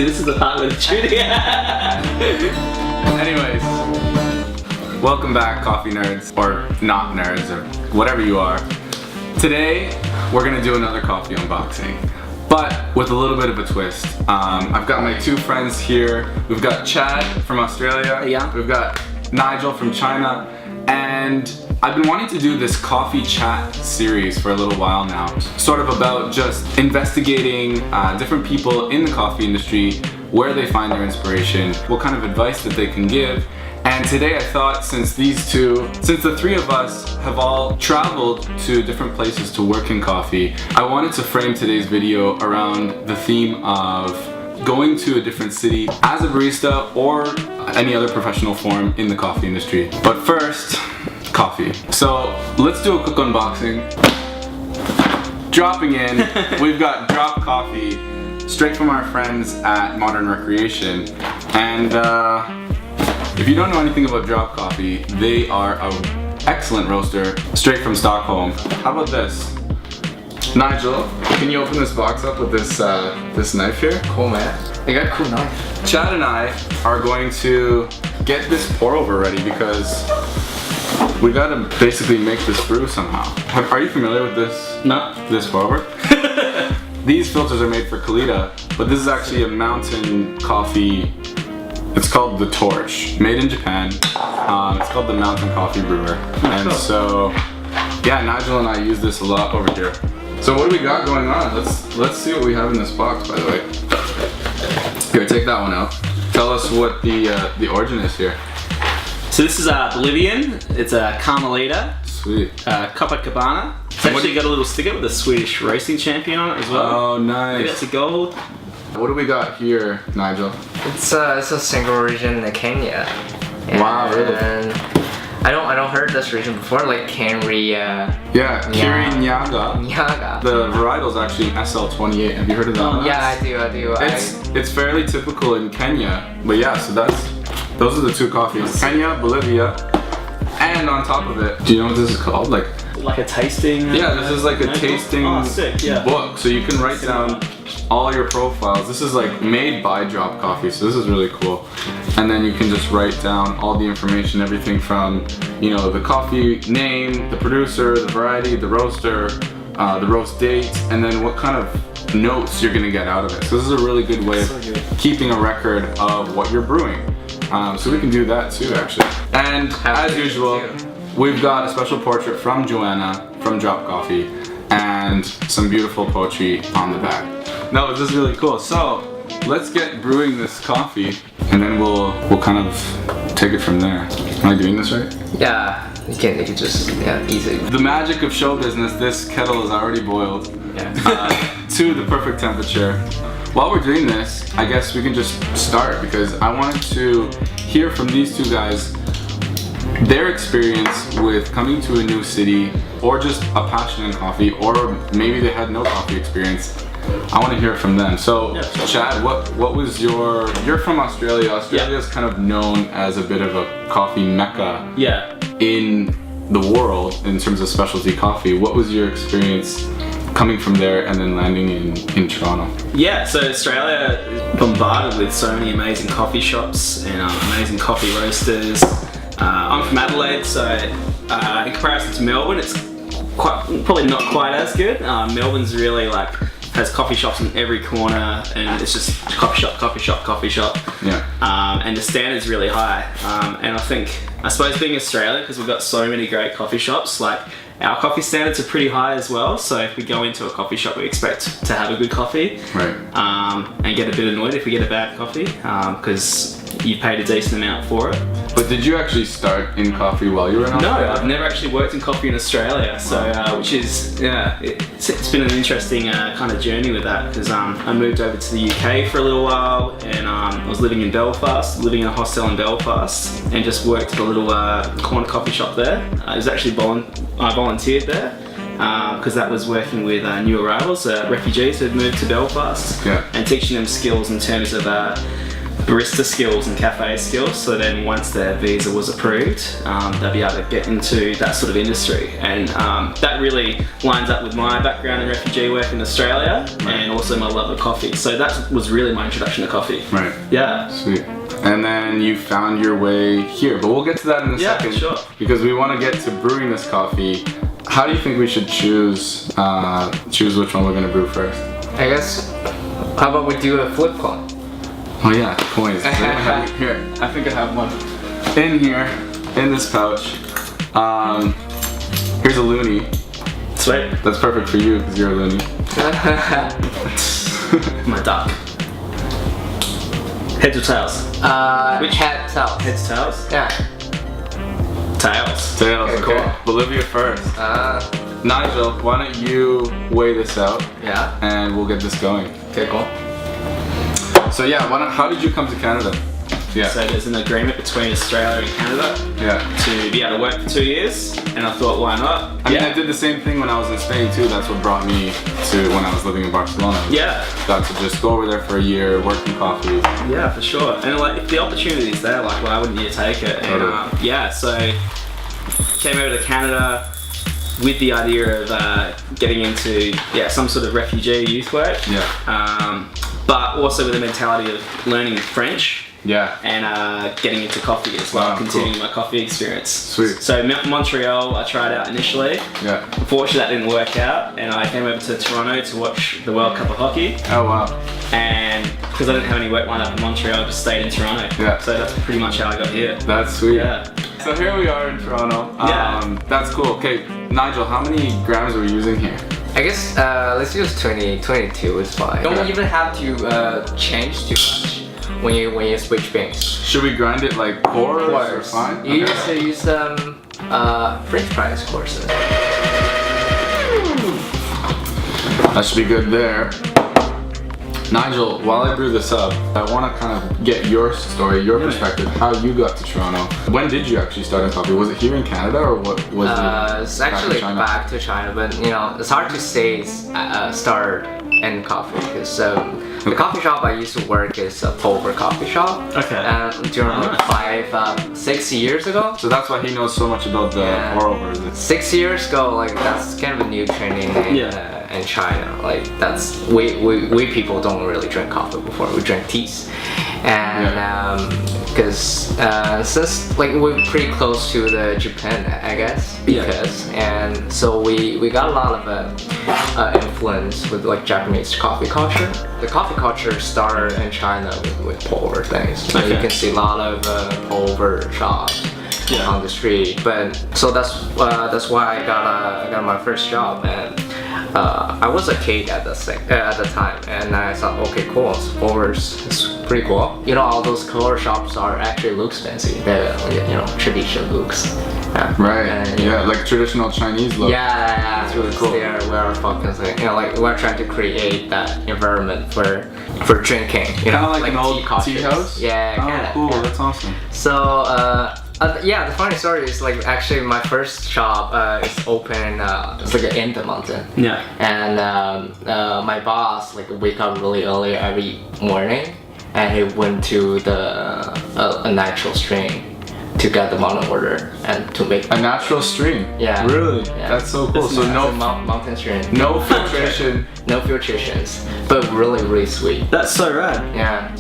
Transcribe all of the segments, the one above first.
See, this is the part where the tuning. Anyways, welcome back, coffee nerds, or not nerds, or whatever you are. Today, we're gonna do another coffee unboxing, but with a little bit of a twist. I've got my two friends here. We've got Chad from Australia. Yeah. We've got Nigel from China, and I've been wanting to do this coffee chat series for a little while now, sort of about just investigating different people in the coffee industry, where they find their inspiration, what kind of advice that they can give. And today I thought, since the three of us have all traveled to different places to work in coffee, I wanted to frame today's video around the theme of going to a different city as a barista or any other professional form in the coffee industry. But first, coffee. So let's do a quick unboxing. Dropping in, we've got Drop Coffee, straight from our friends at Modern Recreation. And if you don't know anything about Drop Coffee, they are an excellent roaster, straight from Stockholm. How about this? Nigel, can you open this box up with this this knife here? Cool, man. You got a cool knife. Chad and I are going to get this pour over ready because we gotta basically make this brew somehow. Are you familiar with this? No. This pour over? These filters are made for Kalita, but this is actually a mountain coffee. It's called the Torch, made in Japan. It's called the Mountain Coffee Brewer. And so, yeah, Nigel and I use this a lot over here. So what do we got going on? Let's see what we have in this box, by the way. Here, take that one out. Tell us what the origin is here. So this is Bolivian. It's a Carmelita. Sweet. Copacabana. It's actually got a little sticker with a Swedish racing champion on it as well. Oh, nice. Maybe that's a gold. What do we got here, Nigel? It's a single origin in Kenya. Wow, really? And I don't heard this region before, like Kenri. Yeah, Kirinyaga. Nyaga. The varietal is actually an SL28. Have you heard of that one? Yeah, I do. It's fairly typical in Kenya, but yeah. So those are the two coffees: Kenya, Bolivia, and on top of it, do you know what this is called? Like a tasting. Yeah, this is like a tasting sick, yeah. book, so you can write down all your profiles. This is like made by Drop Coffee, so this is really cool. And then you can just write down all the information, everything from, you know, the coffee name, the producer, the variety, the roaster, the roast date, and then what kind of notes you're gonna get out of it. So this is a really good way of keeping a record of what you're brewing. So we can do that too, actually. And as usual, we've got a special portrait from Joanna from Drop Coffee and some beautiful poetry on the back. No, this is really cool. So let's get brewing this coffee, and then we'll kind of take it from there. Am I doing this right? Yeah, you can just easy. The magic of show business. This kettle is already boiled to the perfect temperature. While we're doing this, I guess we can just start because I wanted to hear from these two guys their experience with coming to a new city, or just a passion in coffee, or maybe they had no coffee experience. I want to hear from them. So, Chad, what was you're from Australia. Australia is kind of known as a bit of a coffee mecca in the world in terms of specialty coffee. What was your experience coming from there and then landing in Toronto? Yeah, so Australia is bombarded with so many amazing coffee shops and amazing coffee roasters. I'm from Adelaide, so in comparison to Melbourne, it's probably not quite as good. Melbourne's really has coffee shops in every corner, and it's just coffee shop. Yeah. And the standard's really high. And I suppose being Australia, because we've got so many great coffee shops, our coffee standards are pretty high as well. So if we go into a coffee shop, we expect to have a good coffee. Right. And get a bit annoyed if we get a bad coffee, because you paid a decent amount for it. But did you actually start in coffee while you were in Australia? No, I've never actually worked in coffee in Australia, so which is it's been an interesting kind of journey with that, because I moved over to the UK for a little while, and I was living in Belfast, living in a hostel in Belfast, and just worked at a little corner coffee shop there. I was actually I volunteered there because that was working with new arrivals, refugees who had moved to Belfast, and teaching them skills in terms of barista skills and cafe skills. So then once their visa was approved, they'll be able to get into that sort of industry. And that really lines up with my background in refugee work in Australia and also my love of coffee. So that was really my introduction to coffee. Right. Yeah. Sweet. And then you found your way here, but we'll get to that in a second. Sure. Because we want to get to brewing this coffee. How do you think we should choose which one we're gonna brew first? I guess, how about we do a flip coin? Oh yeah, coins. Here, I think I have one in here, in this pouch. Here's a loonie. Sweet. That's perfect for you because you're a loonie. My duck. Heads or tails? Which head tails? Heads, tails? Yeah. Tails, Tails. okay. Cool. Bolivia first. Nigel, why don't you weigh this out Yeah. and we'll get this going. Okay, cool. So yeah, how did you come to Canada? Yeah. So there's an agreement between Australia and Canada Yeah. to be able to work for 2 years, and I thought, why not? I mean, I did the same thing when I was in Spain too. That's what brought me to when I was living in Barcelona. Yeah, Got to just go over there for a year, work in coffee. yeah, for sure. And like, if the opportunity's there, like, why wouldn't you take it? And Totally. yeah, so came over to Canada with the idea of getting into some sort of refugee youth work. Yeah. But also with the mentality of learning French. Yeah. And getting into coffee as well, Wow, continuing cool. my coffee experience. Sweet. So Montreal, I tried out initially. Yeah. Unfortunately, that didn't work out, and I came over to Toronto to watch the World Cup of Hockey. Oh wow. And because I didn't have any work lined up in Montreal, I just stayed in Toronto. Yeah. So that's pretty much how I got here. That's sweet. Yeah. So here we are in Toronto. Yeah. That's cool. Okay, Nigel, how many grams are we using here? I guess let's use 22 is fine. Don't even have to change too much when you switch beans. Should we grind it like coarse or fine? You Okay. use French fries courses. That should be good there. Nigel, while I brew this up, I want to kind of get your story, your perspective, how you got to Toronto. When did you actually start in coffee? Was it here in Canada or what was it? It's actually China? back to China, but you know it's hard to say start in coffee because the coffee shop I used to work is a Pulver coffee shop. Okay. And during like 6 years ago. So that's why he knows so much about the Yeah. pour-overs. 6 years ago, like that's kind of a new trending in China. Like that's we people don't really drink coffee before. We drink teas, and because since like we're pretty close to the Japan, I guess, because and so we got a lot of influence with like Japanese coffee culture. The coffee culture started in China with pour-over things. So you can see a lot of pour-over shops on the street. But so that's why I got my first job, and I was a kid at the time, and I thought, okay, cool, it's pretty cool. You know, all those color shops are actually looks fancy. The traditional looks. Right. And, like traditional Chinese look. Yeah, It's really cool. We're focusing, like we're trying to create that environment for drinking. Kind of like an old tea cultures. house? Yeah, Oh, kinda, cool. yeah. That's awesome. So, the funny story is like actually my first shop is open. It's like in the mountain. Yeah. And my boss like wake up really early every morning, and he went to a natural stream to get the mountain water and to make A natural stream. Yeah. Really? Yeah. That's so cool. So no mountain stream. no filtration. No filtrations, but really sweet. That's so rad. Yeah,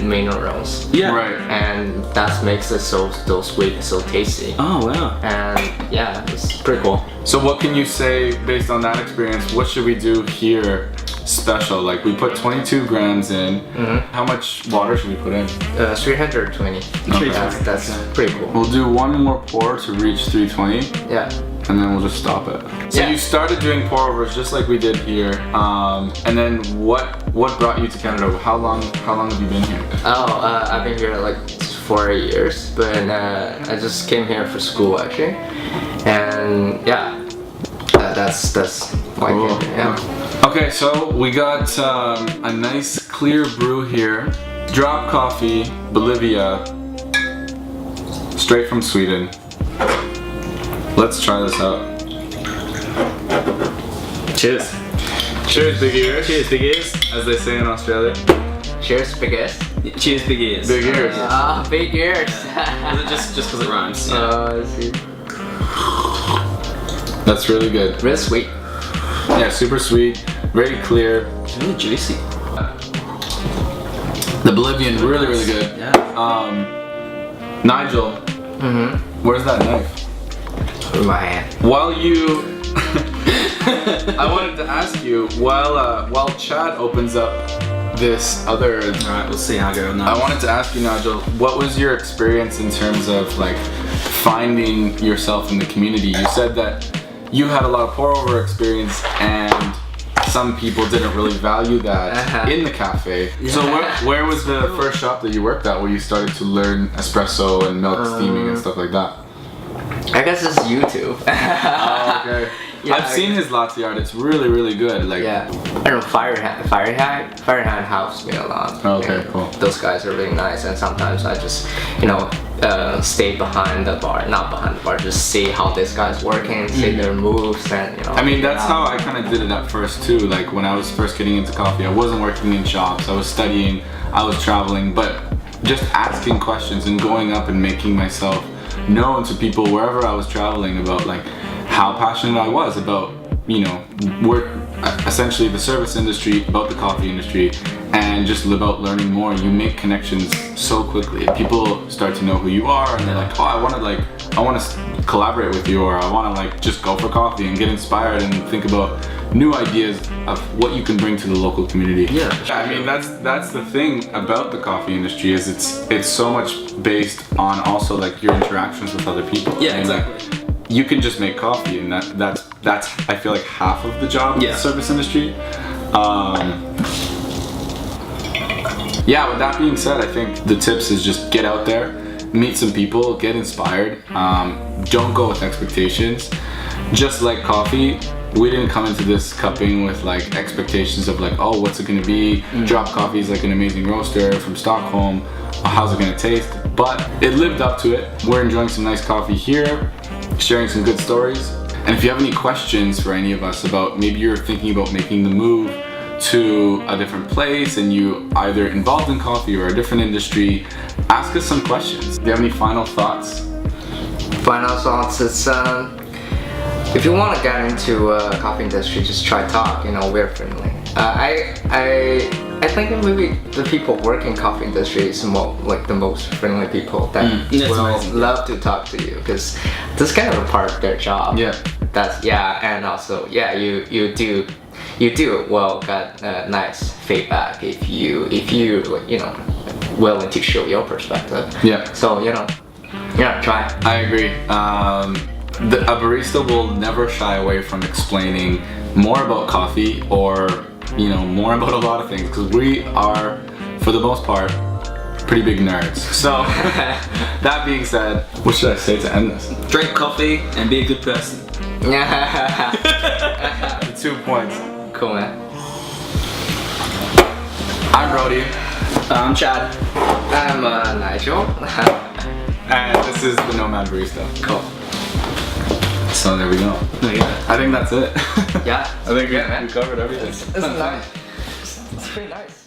minerals. Yeah. Right. And that makes it so sweet, so tasty. Oh wow. And yeah, it's pretty cool. So what can you say based on that experience? What should we do here special? Like we put 22 grams in. How much water should we put in? 320. Okay. That's pretty cool. We'll do one more pour to reach 320, Yeah. and then we'll just stop it. So Yeah. you started doing pour-overs just like we did here, and then what brought you to Canada? How long have you been here? I've been here like 4 years, but I just came here for school actually, and yeah, that's why I came here. Yeah. Okay, so we got a nice clear brew here. Drop coffee, Bolivia, straight from Sweden. Let's try this out. Cheers. Cheers, big ears. Cheers, big ears. As they say in Australia. Cheers, biggest. Cheers, big ears. Big ears. Big ears. Is it just because it rhymes? I see. That's really good. Real sweet. Yeah, super sweet, very clear. It's really juicy. The Bolivian, really, really good. Yeah. Nigel, where's that knife? In my hand. While you, I wanted to ask you, while Chad opens up this other, Alright, we'll see how I go now. I wanted to ask you, Nigel, what was your experience in terms of like finding yourself in the community? You said that you had a lot of pour over experience and some people didn't really value that in the cafe. So where was the first shop that you worked at where you started to learn espresso and milk steaming and stuff like that? I guess it's YouTube. Oh, okay. Yeah, I've seen his latte art. It's really, really good. Like, yeah. I don't know, Firehand helps me a lot. Okay, You know, cool. Those guys are really nice, and sometimes I just, stay behind the bar, not behind the bar, just see how this guy's working, see their moves, and I mean, that's how I kind of did it at first too. Like when I was first getting into coffee, I wasn't working in shops. I was studying, I was traveling, but just asking questions and going up and making myself known to people wherever I was traveling about like how passionate I was about, essentially the service industry, about the coffee industry, and just about learning more. You make connections so quickly. People start to know who you are, and they're like, oh, I want to collaborate with you, or I want to like just go for coffee and get inspired and think about new ideas of what you can bring to the local community. Yeah. I mean, that's the thing about the coffee industry is it's so much based on also like your interactions with other people. Yeah, And, like, exactly. you can just make coffee, and that's I feel like half of the job of the service industry. Yeah, with that being said, I think the tips is just get out there, meet some people, get inspired. Don't go with expectations. Just like coffee, we didn't come into this cupping with like expectations of like, oh, what's it gonna be? Drop Coffee is like an amazing roaster from Stockholm. How's it gonna taste? But it lived up to it. We're enjoying some nice coffee here, sharing some good stories. And if you have any questions for any of us about maybe you're thinking about making the move to a different place and you either involved in coffee or a different industry, ask us some questions. Do you have any final thoughts? Final thoughts is, if you want to get into coffee industry, just try talk. We're friendly. I think that maybe the people working in coffee industry is the most friendly people that will amazing. love to talk to you, because that's kind of a part of their job. Yeah. And also you do well get nice feedback if you willing to show your perspective. Yeah. So try. I agree. A barista will never shy away from explaining more about coffee or more about a lot of things, because we are, for the most part, pretty big nerds. So that being said, what should I say to end this? Drink coffee and be a good person. 2 points. Cool, man. I'm Brody, I'm Chad. I'm Nigel. and this is the Nomad Barista. Cool. So there we go. Yeah. I think that's it. Yeah. I think Yeah, man. we covered everything. It's nice. It's pretty nice.